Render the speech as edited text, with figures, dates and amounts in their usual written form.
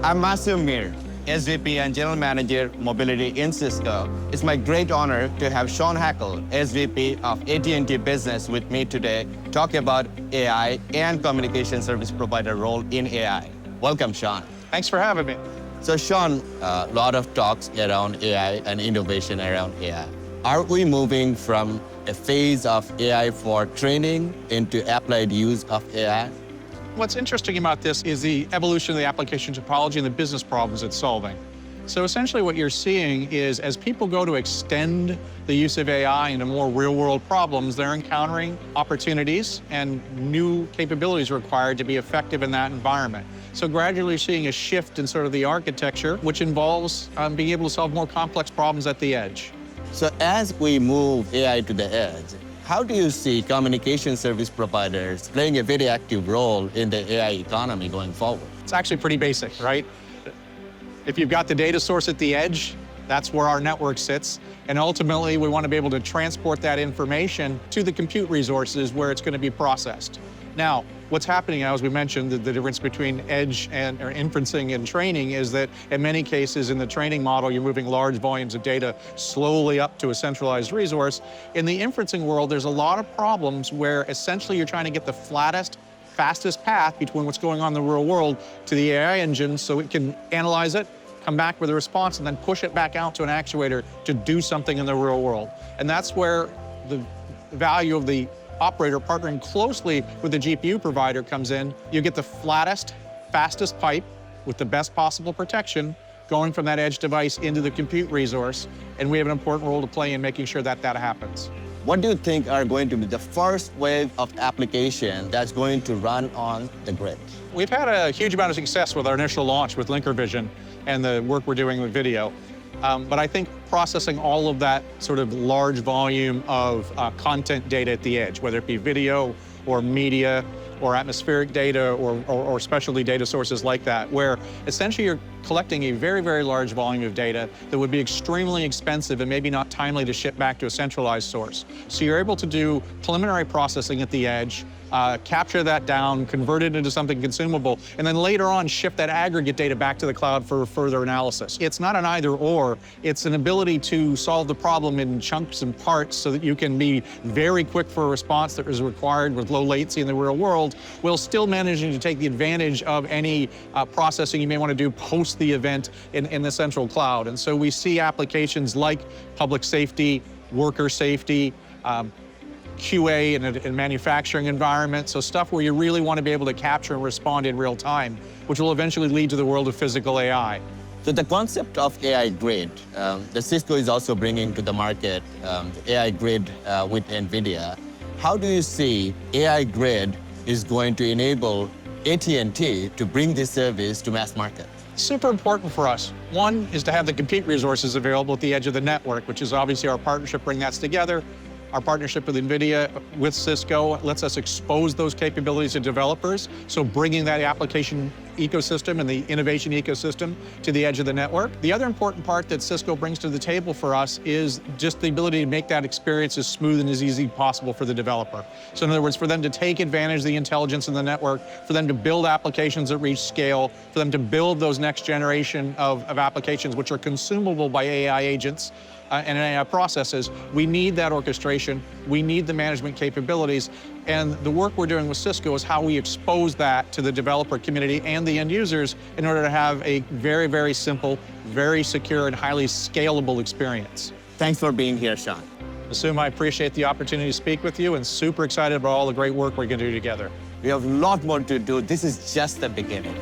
I'm Masum Mir, SVP and General Manager, Mobility in Cisco. It's my great honor to have Shawn Hakl, SVP of AT&T Business with me today, talk about AI and communication service provider role in AI. Welcome, Shawn. Thanks for having me. So, Shawn, a lot of talks around AI and innovation around AI. Are we moving from a phase of AI for training into applied use of AI? What's interesting about this is the evolution of the application topology and the business problems it's solving. So essentially what you're seeing is as people go to extend the use of AI into more real-world problems, they're encountering opportunities and new capabilities required to be effective in that environment. So gradually seeing a shift in sort of the architecture, which involves being able to solve more complex problems at the edge. So as we move AI to the edge, how do you see communication service providers playing a very active role in the AI economy going forward? It's actually pretty basic, right? If you've got the data source at the edge, that's where our network sits. And ultimately, we want to be able to transport that information to the compute resources where it's going to be processed. Now, what's happening now, as we mentioned, the difference between edge and or inferencing and training is that in many cases in the training model, you're moving large volumes of data slowly up to a centralized resource. In the inferencing world, there's a lot of problems where essentially you're trying to get the fastest path between what's going on in the real world to the AI engine so it can analyze it, come back with a response, and then push it back out to an actuator to do something in the real world. And that's where the value of the operator partnering closely with the GPU provider comes in. You get the fastest pipe with the best possible protection going from that edge device into the compute resource, and we have an important role to play in making sure that that happens. What do you think are going to be the first wave of application that's going to run on the grid? We've had a huge amount of success with our initial launch with Linker Vision and the work we're doing with video. But I think processing all of that sort of large volume of content data at the edge, whether it be video or media or atmospheric data or specialty data sources like that, where essentially you're collecting a very, very large volume of data that would be extremely expensive and maybe not timely to ship back to a centralized source. So you're able to do preliminary processing at the edge, capture that down, convert it into something consumable, and then later on shift that aggregate data back to the cloud for further analysis. It's not an either or, it's an ability to solve the problem in chunks and parts so that you can be very quick for a response that is required with low latency in the real world, while still managing to take the advantage of any processing you may want to do post the event in the central cloud. And so we see applications like public safety, worker safety, QA in manufacturing environments, so stuff where you really want to be able to capture and respond in real time, which will eventually lead to the world of physical AI. So the concept of AI Grid, the Cisco is also bringing to the market the AI Grid with NVIDIA. How do you see AI Grid is going to enable AT&T to bring this service to mass market? Super important for us. One is to have the compute resources available at the edge of the network, which is obviously our partnership bring that together. Our partnership with NVIDIA, with Cisco, lets us expose those capabilities to developers, so bringing that application ecosystem and the innovation ecosystem to the edge of the network. The other important part that Cisco brings to the table for us is just the ability to make that experience as smooth and as easy as possible for the developer. So in other words, for them to take advantage of the intelligence in the network, for them to build applications that reach scale, for them to build those next generation of applications which are consumable by AI agents, and AI processes, we need that orchestration, we need the management capabilities, and the work we're doing with Cisco is how we expose that to the developer community and the end users in order to have a very, very simple, very secure, and highly scalable experience. Thanks for being here, Shawn. Masum, I appreciate the opportunity to speak with you and super excited about all the great work we're going to do together. We have a lot more to do. This is just the beginning.